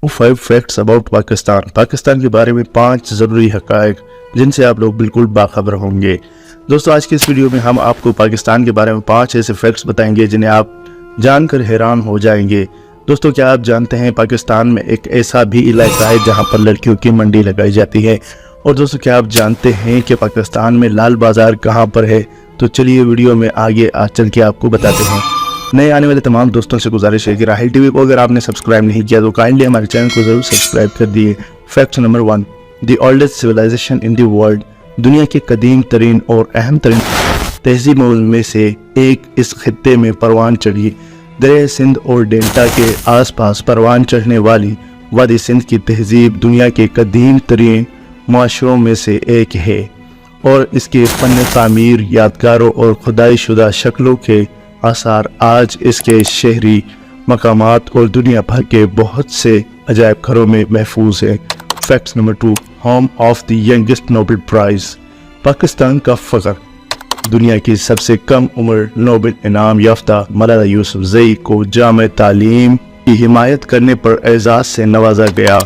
5 facts about Pakistan. Pakistan के बारे में 5 ज़रूरी हक़ाइक़ जिनसे आप लोग बिल्कुल बाखबर होंगे। दोस्तों, आज के इस वीडियो में हम आपको पाकिस्तान के बारे में 5 ऐसे फैक्ट्स बताएंगे जिन्हें आप जानकर हैरान हो जाएंगे। दोस्तों, क्या आप जानते हैं पाकिस्तान में एक ऐसा भी इलाका है जहां पर लड़कियों की मंडी लगाई जाती है। और दोस्तों, क्या आप जानते हैं कि पाकिस्तान में लाल बाज़ार कहां पर है। तो चलिए वीडियो में आगे चल के आपको बताते हैं। नए आने वाले तमाम दोस्तों से गुजारिश है कि राहिल टीवी को अगर आपने सब्सक्राइब नहीं किया तो काइंडली हमारे चैनल को ज़रूर सब्सक्राइब कर दिए। Fact number 1, the oldest civilization in the world. दुनिया के कदीम तरीन और अहम तरीन तहजीबों में से एक इस खित्ते में परवान चढ़ी। दरिया सिंध और डेल्टा के आसपास परवान चढ़ने वाली वादी सिंध की तहजीब दुनिया के कदीम तरीन माशरों में से एक है और इसके फ़न तामीर, यादगारों और खुदाई शुदा शक्लों के आसार आज इसके शहरी मकामात और दुनिया भर के बहुत से अजायब घरों में महफूज है। Fact number 2, home of the youngest Nobel prize. Pakistan का फ़ख्र, दुनिया की सबसे कम उम्र नोबेल इनाम याफ्ता मलाला यूसुफजई को जामे तालीम की हिमायत करने पर एजाज़ से नवाजा गया।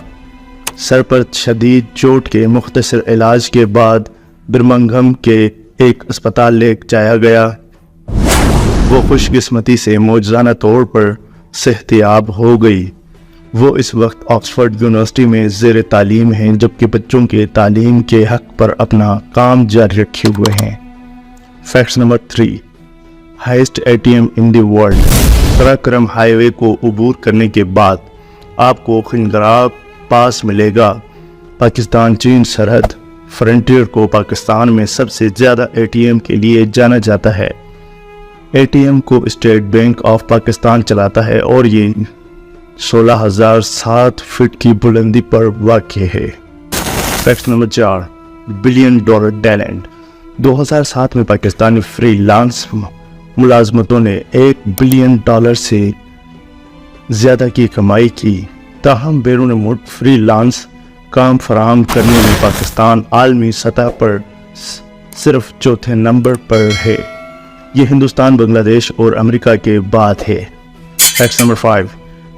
सर पर शदीद चोट के मुख्तसर इलाज के बाद बर्मिंघम के एक अस्पताल ले जाया गया। वो खुशकिस्मती से मौजूदा तौर पर सेहतियाब हो गई। वो इस वक्त ऑक्सफोर्ड यूनिवर्सिटी में ज़ेर तालीम हैं, जबकि बच्चों के तालीम के हक़ पर अपना काम जारी रखे हुए हैं। Fact number 3, highest ATM in the world. Karakoram highway को अबूर करने के बाद आपको खिंगराब पास मिलेगा। पाकिस्तान चीन सरहद फ्रंटियर को पाकिस्तान में सबसे ज़्यादा एटीएम के लिए जाना जाता है। एटीएम को स्टेट बैंक ऑफ पाकिस्तान चलाता है और ये 16,007 फीट की बुलंदी पर वाक़ है। Fact number 4, billion dollar talent. 2007 में पाकिस्तानी फ्रीलांस मुलाजमतों ने $1 बिलियन से ज़्यादा की कमाई की। ताहम बैरून मुल्क फ्रीलांस काम फराहम करने में पाकिस्तान आलमी सतह पर सिर्फ चौथे नंबर पर है। ये हिंदुस्तान, बांग्लादेश और अमेरिका के बाद है। Fact number 5,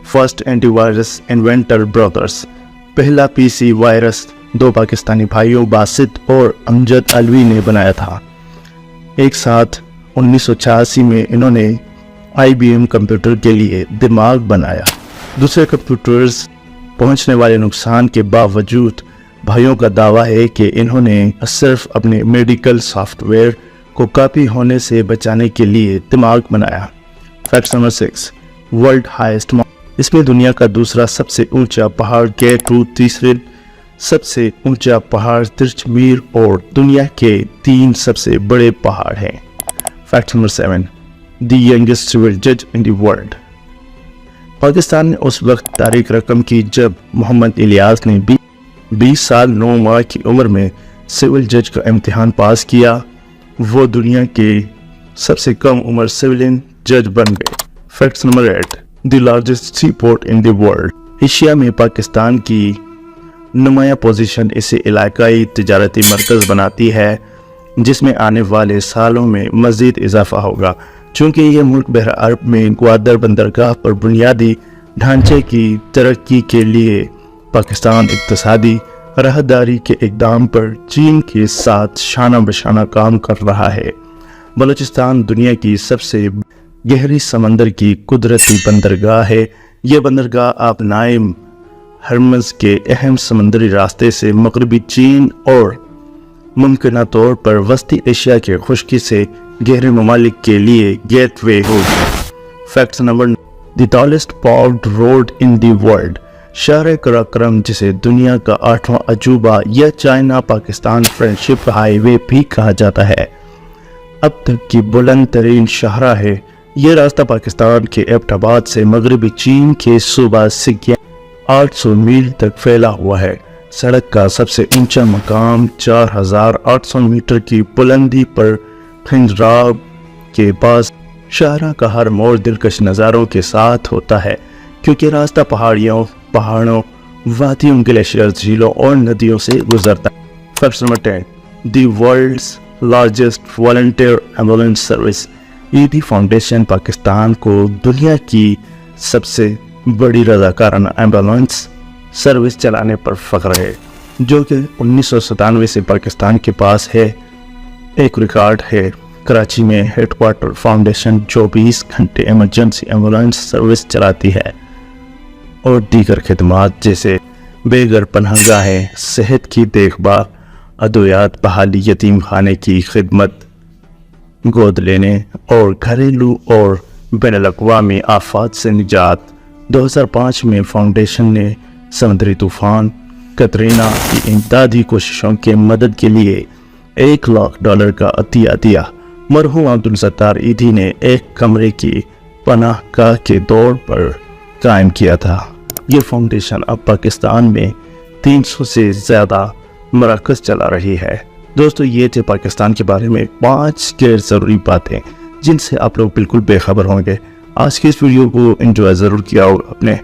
first antivirus inventor brothers. पहला पीसी वायरस 2 पाकिस्तानी भाइयों बासित और अमजद अलवी ने बनाया था। एक साथ 1986 में इन्होंने IBM कंप्यूटर के लिए दिमाग बनाया। दूसरे कंप्यूटर्स पहुंचने वाले नुकसान के बावजूद भाइयों का दावा है कि इन्होंने सिर्फ अपने मेडिकल सॉफ्टवेयर को कॉपी होने से बचाने के लिए दिमाग बनाया। Fact number 6, world highest mountain. इसमें दुनिया का दूसरा सबसे ऊंचा पहाड़ K2, तीसरे सबसे ऊंचा पहाड़ तिरचमीर और दुनिया के 3 सबसे बड़े पहाड़ हैं। Fact number 7, the youngest civil जज इन द वर्ल्ड। पाकिस्तान ने उस वक्त तारीख रकम की जब मोहम्मद इलियास ने 20 साल 9 माह की उम्र में सिविल जज का इम्तिहान पास किया। वो दुनिया के सबसे कम उम्र सिविलियन जज बन गए। Fact number 8, the largest C port in the world. Asia में पाकिस्तान की नुमाया पोजीशन इसे इलाकाई तिजारती मरकज़ बनाती है, जिसमें आने वाले सालों में मज़ीद इजाफा होगा। चूँकि यह मुल्क बहर अरब में ग्वादर बंदरगाह पर बुनियादी ढांचे की तरक्की के लिए पाकिस्तान इक़्तिसादी राहदारी के इक़दाम पर चीन के साथ शाना बशाना काम कर रहा है। बलूचिस्तान दुनिया की सबसे गहरी समंदर की कुदरती बंदरगाह है। यह बंदरगाह आप नाइम हरमज़ के अहम समंदरी रास्ते से मगरबी चीन और मुमकिना तौर पर वस्ती एशिया के खुश्की से गहरे ममालिक के लिए गेटवे होगी। Fact number, the tallest paved road in the world. शहर कराक्रम, जिसे दुनिया का 8वां अजूबा या चाइना पाकिस्तान फ्रेंडशिप हाईवे भी कहा जाता है, अब तक की बुलंद तरीन शाहरा है। यह रास्ता पाकिस्तान के एबटाबाद से मगरबी चीन के सूबा सिक्किम 800 मील तक फैला हुआ है। सड़क का सबसे ऊंचा मकाम 4,800 मीटर की बुलंदी पर खिंजराब के पास शाहरा का हर मोड़ दिलकश नज़ारों के साथ होता है, क्योंकि रास्ता पहाड़ों, वादियों, ग्लेशियर्स, झीलों और नदियों से गुजरता है। Fact number 10, the world's largest volunteer ambulance service. Edhi foundation Pakistan को दुनिया की सबसे बड़ी रज़ाकाराना एम्बुलेंस سروس چلانے پر فخر ہے، جو کہ 1997 سے پاکستان کے پاس ہے۔ ایک ریکارڈ ہے، کراچی میں ہیڈ کوارٹر فاؤنڈیشن 24 گھنٹے ایمرجنسی ایمبولینس سروس چلاتی ہے اور دیگر خدمات جیسے بے گھر پناہ گاہیں، صحت کی دیکھ بھال، ادویات، بحالی، یتیم خانے کی خدمت، گود لینے اور گھریلو اور بین الاقوامی آفات سے نجات۔ 2005 میں فاؤنڈیشن نے سمندری طوفان کترینا کی امدادی کوششوں کے مدد کے لیے $1,00,000 کا عطیہ دیا۔ مرحوم عبدالستار ایدھی نے ایک کمرے کی پناہ گاہ کے طور پر قائم کیا تھا۔ یہ فاؤنڈیشن اب پاکستان میں 300 سے زیادہ مراکز چلا رہی ہے۔ دوستو، یہ تھے پاکستان کے بارے میں 5 غیر ضروری باتیں جن سے آپ لوگ بالکل بے خبر ہوں گے۔ آج کی اس ویڈیو کو انجوائے ضرور کیا ہوگا، اپنے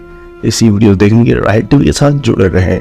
اسی ویڈیو دیکھیں گے، رائٹ ٹی وی کے ساتھ جڑے رہیں۔